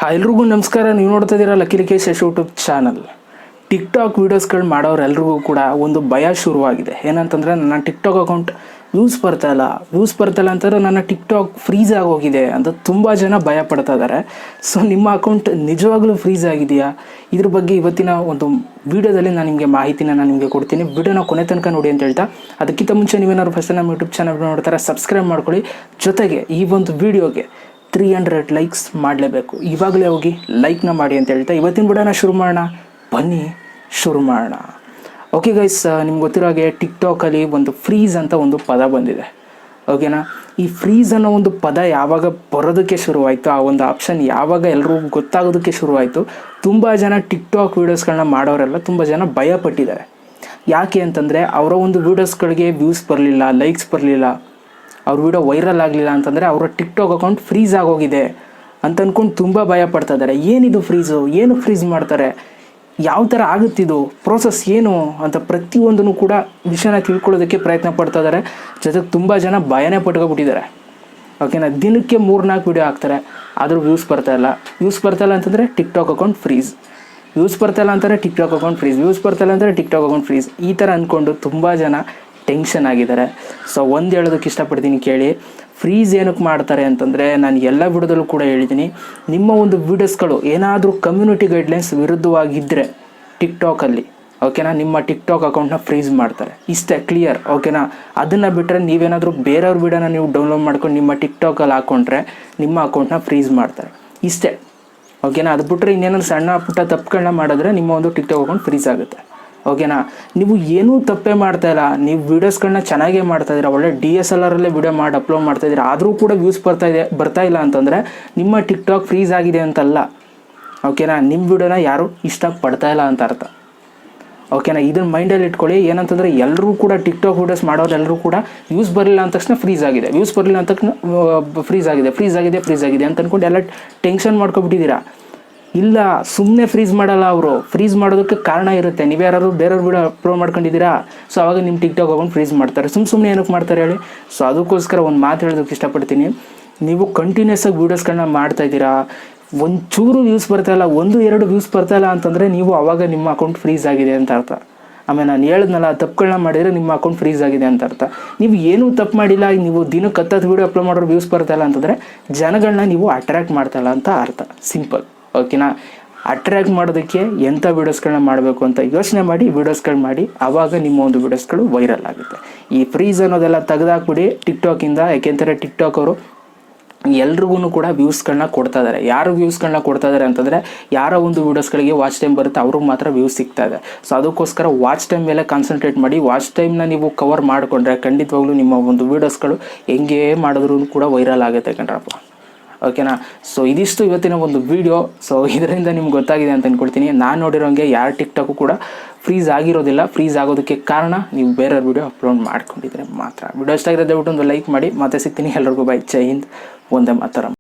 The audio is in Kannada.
ಎಲ್ರಿಗೂ ನಮಸ್ಕಾರ. ನೀವು ನೋಡ್ತಾ ಇದ್ದೀರಾ ಲಕ್ಕೇಶ್ ಯೂಟ್ಯೂಬ್ ಚಾನಲ್. ಟಿಕ್ ಟಾಕ್ ವೀಡಿಯೋಸ್ಗಳು ಮಾಡೋರೆಲ್ರಿಗೂ ಕೂಡ ಒಂದು ಭಯ ಶುರುವಾಗಿದೆ. ಏನಂತಂದರೆ ನನ್ನ ಟಿಕ್ ಟಾಕ್ ಅಕೌಂಟ್ ವ್ಯೂಸ್ ಬರ್ತಾಯಿಲ್ಲ ಅಂತಂದರೆ ನನ್ನ ಟಿಕ್ ಟಾಕ್ ಫ್ರೀಸ್ ಆಗೋಗಿದೆ ಅಂತ ತುಂಬ ಜನ ಭಯ ಪಡ್ತಾ ಇದ್ದಾರೆ. ಸೊ ನಿಮ್ಮ ಅಕೌಂಟ್ ನಿಜವಾಗ್ಲೂ ಫ್ರೀಸ್ ಆಗಿದೆಯಾ, ಇದ್ರ ಬಗ್ಗೆ ಇವತ್ತಿನ ಒಂದು ವೀಡಿಯೋದಲ್ಲಿ ನಾನು ನಿಮಗೆ ಮಾಹಿತಿನ ನಿಮಗೆ ಕೊಡ್ತೀನಿ. ವಿಡಿಯೋನ ಕೊನೆ ತನಕ ನೋಡಿ ಅಂತ ಹೇಳ್ತಾ, ಅದಕ್ಕಿಂತ ಮುಂಚೆ ನೀವೇನಾದ್ರು ಫಸ್ಟ್ ನಮ್ಮ ಯೂಟ್ಯೂಬ್ ಚಾನಲ್ ನೋಡ್ತಾರೆ ಸಬ್ಸ್ಕ್ರೈಬ್ ಮಾಡ್ಕೊಳ್ಳಿ. ಜೊತೆಗೆ ಈ ಒಂದು ವೀಡಿಯೋಗೆ 300 ಲೈಕ್ಸ್ ಮಾಡಲೇಬೇಕು. ಇವಾಗಲೇ ಹೋಗಿ ಲೈಕ್ನ ಮಾಡಿ ಅಂತ ಹೇಳ್ತಾ ಇವತ್ತಿನ ವಿಡಿಯೋನ ಶುರು ಮಾಡೋಣ. ಬನ್ನಿ ಶುರು ಮಾಡೋಣ. ಓಕೆ ಗೈಸ್, ನಿಮ್ಗೆ ಗೊತ್ತಿರೋ ಹಾಗೆ ಟಿಕ್ ಟಾಕಲ್ಲಿ ಒಂದು ಫ್ರೀಸ್ ಅಂತ ಒಂದು ಪದ ಬಂದಿದೆ. ಓಕೆನಾ, ಈ ಫ್ರೀಸ್ ಅನ್ನೋ ಒಂದು ಪದ ಯಾವಾಗ ಬರೋದಕ್ಕೆ ಶುರುವಾಯಿತು, ಆ ಒಂದು ಆಪ್ಷನ್ ಯಾವಾಗ ಎಲ್ರಿಗೂ ಗೊತ್ತಾಗೋದಕ್ಕೆ ಶುರುವಾಯಿತು, ತುಂಬ ಜನ ಟಿಕ್ ಟಾಕ್ ವೀಡಿಯೋಸ್ಗಳನ್ನ ಮಾಡೋರೆಲ್ಲ ತುಂಬ ಜನ ಭಯ ಪಟ್ಟಿದ್ದಾರೆ. ಯಾಕೆ ಅಂತಂದರೆ ಅವರ ಒಂದು ವೀಡಿಯೋಸ್ಗಳಿಗೆ ವ್ಯೂಸ್ ಬರಲಿಲ್ಲ, ಲೈಕ್ಸ್ ಬರಲಿಲ್ಲ, ಅವ್ರ ವೀಡಿಯೋ ವೈರಲ್ ಆಗಲಿಲ್ಲ ಅಂತಂದರೆ ಅವರ ಟಿಕ್ ಟಾಕ್ ಅಕೌಂಟ್ ಫ್ರೀಸ್ ಆಗೋಗಿದೆ ಅಂತ ಅಂದ್ಕೊಂಡು ತುಂಬ ಭಯ ಪಡ್ತಾ ಇದ್ದಾರೆ. ಏನಿದು ಫ್ರೀಸು, ಏನು ಫ್ರೀಸ್ ಮಾಡ್ತಾರೆ, ಯಾವ ಥರ ಆಗುತ್ತಿದು, ಪ್ರೋಸೆಸ್ ಏನು ಅಂತ ಪ್ರತಿಯೊಂದನ್ನು ಕೂಡ ವಿಷಯನ ತಿಳ್ಕೊಳ್ಳೋದಕ್ಕೆ ಪ್ರಯತ್ನ ಪಡ್ತಾ ಇದ್ದಾರೆ. ಜೊತೆಗೆ ತುಂಬ ಜನ ಭಯನೇ ಪಟ್ಕೊಬಿಟ್ಟಿದ್ದಾರೆ. ಓಕೆನಾ, ದಿನಕ್ಕೆ 3-4 ವೀಡಿಯೋ ಹಾಕ್ತಾರೆ, ಆದರೂ ವ್ಯೂಸ್ ಬರ್ತಾಯಿಲ್ಲ ಅಂತಂದರೆ tick talk account freeze, views ಬರ್ತಾಯಿಲ್ಲ ಅಂತಾರೆ tick talk account freeze, views ಬರ್ತಾಯಿಲ್ಲ ಅಂದರೆ ಟಿಕ್ ಟಾಕ್ ಅಕೌಂಟ್ ಫ್ರೀಸ್, ಈ ಥರ ಅಂದ್ಕೊಂಡು ತುಂಬ ಜನ ಟೆನ್ಷನ್ ಆಗಿದ್ದಾರೆ. ಸೊ ಒಂದು ಹೇಳೋದಕ್ಕೆ ಇಷ್ಟಪಡ್ತೀನಿ ಕೇಳಿ. ಫ್ರೀಸ್ ಏನಕ್ಕೆ ಮಾಡ್ತಾರೆ ಅಂತಂದರೆ, ನಾನು ಎಲ್ಲ ವಿಡಿಯೋದಲ್ಲೂ ಕೂಡ ಹೇಳಿದ್ದೀನಿ, ನಿಮ್ಮ ಒಂದು ವೀಡಿಯೋಸ್ಗಳು ಏನಾದರೂ ಕಮ್ಯುನಿಟಿ ಗೈಡ್ಲೈನ್ಸ್ ವಿರುದ್ಧವಾಗಿದ್ದರೆ ಟಿಕ್ ಟಾಕಲ್ಲಿ, ಓಕೆನಾ, ನಿಮ್ಮ ಟಿಕ್ ಟಾಕ್ ಅಕೌಂಟ್ನ ಫ್ರೀಸ್ ಮಾಡ್ತಾರೆ. ಇಷ್ಟೇ, ಕ್ಲಿಯರ್. ಓಕೆನಾ, ಅದನ್ನು ಬಿಟ್ಟರೆ ನೀವೇನಾದರೂ ಬೇರೆಯವ್ರ ವೀಡಿಯೋನ ನೀವು ಡೌನ್ಲೋಡ್ ಮಾಡ್ಕೊಂಡು ನಿಮ್ಮ ಟಿಕ್ ಟಾಕಲ್ಲಿ ಹಾಕ್ಕೊಂಡ್ರೆ ನಿಮ್ಮ ಅಕೌಂಟ್ನ ಫ್ರೀಸ್ ಮಾಡ್ತಾರೆ. ಇಷ್ಟೇ, ಓಕೆನಾ. ಅದು ಬಿಟ್ಟರೆ ಇನ್ನೇನಾದ್ರು ಸಣ್ಣ ಪುಟ್ಟ ತಪ್ಪುಗಳನ್ನ ಮಾಡಿದ್ರೆ ನಿಮ್ಮ ಒಂದು ಟಿಕ್ ಟಾಕ್ ಅಕೌಂಟ್ ಫ್ರೀಸ್ ಆಗುತ್ತೆ. ಓಕೆನಾ, ನೀವು ಏನೂ ತಪ್ಪೇ ಮಾಡ್ತಾಯಿಲ್ಲ, ನೀವು ವೀಡಿಯೋಸ್ಗಳನ್ನ ಚೆನ್ನಾಗೇ ಮಾಡ್ತಾಯಿದ್ದೀರಾ, ಒಳ್ಳೆ DSLR ವೀಡಿಯೋ ಮಾಡಿ ಅಪ್ಲೋಡ್ ಮಾಡ್ತಾಯಿದ್ದೀರಾ, ಆದರೂ ಕೂಡ ವ್ಯೂಸ್ ಬರ್ತಾಯಿಲ್ಲ ಅಂತಂದರೆ ನಿಮ್ಮ ಟಿಕ್ ಟಾಕ್ ಫ್ರೀಸ್ ಆಗಿದೆ ಅಂತಲ್ಲ. ಓಕೆನಾ, ನಿಮ್ಮ ವೀಡಿಯೋನ ಯಾರೂ ಇಷ್ಟಪಡ್ತಾಯಿಲ್ಲ ಅಂತ ಅರ್ಥ. ಓಕೆನಾ, ಇದನ್ನು ಮೈಂಡಲ್ಲಿ ಇಟ್ಕೊಳ್ಳಿ. ಏನಂತಂದರೆ ಎಲ್ಲರೂ ಕೂಡ ಟಿಕ್ ಟಾಕ್ ವೀಡಿಯೋಸ್ ಮಾಡೋರು ಎಲ್ಲರೂ ಕೂಡ ವ್ಯೂಸ್ ಬರಲಿಲ್ಲ ಅಂದ ತಕ್ಷಣ ಫ್ರೀಸ್ ಆಗಿದೆ, ವ್ಯೂಸ್ ಬರಲಿಲ್ಲ ಅಂದ ತಕ್ಷಣ ಫ್ರೀಸ್ ಆಗಿದೆ ಅಂತ ಅಂದ್ಕೊಂಡು ಎಲ್ಲ ಟೆನ್ಷನ್ ಮಾಡ್ಕೊಬಿಟ್ಟಿದ್ದೀರಾ. ಇಲ್ಲ, ಸುಮ್ಮನೆ ಫ್ರೀಸ್ ಮಾಡಲ್ಲ ಅವರು. ಫ್ರೀಸ್ ಮಾಡೋದಕ್ಕೆ ಕಾರಣ ಇರುತ್ತೆ. ನೀವು ಯಾರು ಬೇರೆಯವ್ರ ವೀಡಿಯೋ ಅಪ್ಲೋಡ್ ಮಾಡ್ಕೊಂಡಿದ್ದೀರಾ, ಸೊ ಆವಾಗ ನಿಮ್ಮ ಟಿಕ್ ಟಾಕ್ ಅಕೌಂಟ್ ಫ್ರೀಸ್ ಮಾಡ್ತಾರೆ. ಸುಮ್ಮನೆ ಏನಕ್ಕೆ ಮಾಡ್ತಾರೆ ಹೇಳಿ. ಸೊ ಅದಕ್ಕೋಸ್ಕರ ಒಂದು ಮಾತು ಹೇಳೋದಕ್ಕೆ ಇಷ್ಟಪಡ್ತೀನಿ. ನೀವು ಕಂಟಿನ್ಯೂಸ್ ಆಗಿ ವೀಡಿಯೋಸ್ಗಳನ್ನ ಮಾಡ್ತಾಯಿದ್ದೀರಾ, ಒಂಚೂರು ವ್ಯೂಸ್ ಬರ್ತಾಯಿಲ್ಲ, 1-2 ವ್ಯೂಸ್ ಬರ್ತಾಯಿಲ್ಲ ಅಂತಂದರೆ ನೀವು ಆವಾಗ ನಿಮ್ಮ ಅಕೌಂಟ್ ಫ್ರೀಸ್ ಆಗಿದೆ ಅಂತ ಅರ್ಥ. ಆಮೇಲೆ ನಾನು ಹೇಳಿದ್ನಲ್ಲ, ತಪ್ಪುಗಳನ್ನ ಮಾಡಿದರೆ ನಿಮ್ಮ ಅಕೌಂಟ್ ಫ್ರೀಸ್ ಆಗಿದೆ ಅಂತ ಅರ್ಥ. ನೀವು ಏನೂ ತಪ್ಪು ಮಾಡಿಲ್ಲ, ನೀವು ದಿನಕ್ಕೆ 10 ವೀಡಿಯೋ ಅಪ್ಲೋಡ್ ಮಾಡೋರು ವ್ಯೂಸ್ ಬರ್ತಾಯಿಲ್ಲ ಅಂತಂದರೆ ಜನಗಳನ್ನ ನೀವು ಅಟ್ರ್ಯಾಕ್ಟ್ ಮಾಡ್ತಾಯಿಲ್ಲ ಅಂತ ಅರ್ಥ. ಸಿಂಪಲ್. ಓಕೆನಾ, ಅಟ್ರ್ಯಾಕ್ಟ್ ಮಾಡೋದಕ್ಕೆ ಎಂಥ ವೀಡಿಯೋಸ್ಗಳನ್ನ ಮಾಡಬೇಕು ಅಂತ ಯೋಚನೆ ಮಾಡಿ ವೀಡಿಯೋಸ್ಗಳು ಮಾಡಿ, ಆವಾಗ ನಿಮ್ಮ ಒಂದು ವೀಡಿಯೋಸ್ಗಳು ವೈರಲ್ ಆಗುತ್ತೆ. ಈ ಫ್ರೀಸ್ ಅನ್ನೋದೆಲ್ಲ ತೆಗೆದಾಕ್ಬಿಡಿ ಟಿಕ್ ಟಾಕಿಂದ. ಯಾಕೆಂದರೆ ಟಿಕ್ ಟಾಕ್ ಅವರು ಎಲ್ರಿಗೂ ಕೂಡ ವ್ಯೂಸ್ಗಳನ್ನ ಕೊಡ್ತಾ ಇದ್ದಾರೆ. ಯಾರು ವ್ಯೂಸ್ಗಳನ್ನ ಕೊಡ್ತಾ ಇದ್ದಾರೆ ಅಂತಂದರೆ, ಯಾರೋ ಒಂದು ವೀಡಿಯೋಸ್ಗಳಿಗೆ ವಾಚ್ ಟೈಮ್ ಬರುತ್ತೆ ಅವ್ರಿಗೆ ಮಾತ್ರ ವ್ಯೂಸ್ ಸಿಗ್ತಾ ಇದೆ. ಸೊ ಅದಕ್ಕೋಸ್ಕರ ವಾಚ್ ಟೈಮ್ ಮೇಲೆ ಕಾನ್ಸಂಟ್ರೇಟ್ ಮಾಡಿ. ವಾಚ್ ಟೈಮ್ನ ನೀವು ಕವರ್ ಮಾಡಿಕೊಂಡ್ರೆ ಖಂಡಿತವಾಗ್ಲೂ ನಿಮ್ಮ ಒಂದು ವೀಡಿಯೋಸ್ಗಳು ಹೆಂಗೇ ಮಾಡಿದ್ರೂ ಕೂಡ ವೈರಲ್ ಆಗುತ್ತೆ ಕಣ್ರಪ್ಪ. ಓಕೆನಾ, ಸೊ ಇದಿಷ್ಟು ಇವತ್ತಿನ ಒಂದು ವಿಡಿಯೋ. ಸೊ ಇದರಿಂದ ನಿಮ್ಗೆ ಗೊತ್ತಾಗಿದೆ ಅಂತ ಅಂದ್ಕೊಳ್ತೀನಿ. ನಾನು ನೋಡಿರೋಂಗೆ ಯಾರ ಟಿಕ್ ಟಾಕು ಕೂಡ ಫ್ರೀಸ್ ಆಗಿರೋದಿಲ್ಲ. ಫ್ರೀಸ್ ಆಗೋದಕ್ಕೆ ಕಾರಣ ನೀವು ಬೇರೆಯವ್ರ ವೀಡಿಯೋ ಅಪ್ಲೋಡ್ ಮಾಡ್ಕೊಂಡಿದ್ರೆ ಮಾತ್ರ. ವಿಡಿಯೋ ಇಷ್ಟ ಆಗಿರೋದೇ ಬಿಟ್ಟು ಒಂದು ಲೈಕ್ ಮಾಡಿ. ಮತ್ತೆ ಸಿಗ್ತೀನಿ. ಎಲ್ಲರಿಗೂ ಬೈ. ಜೈ ಹಿಂದ್, ವಂದೇ ಮಾತರಂ.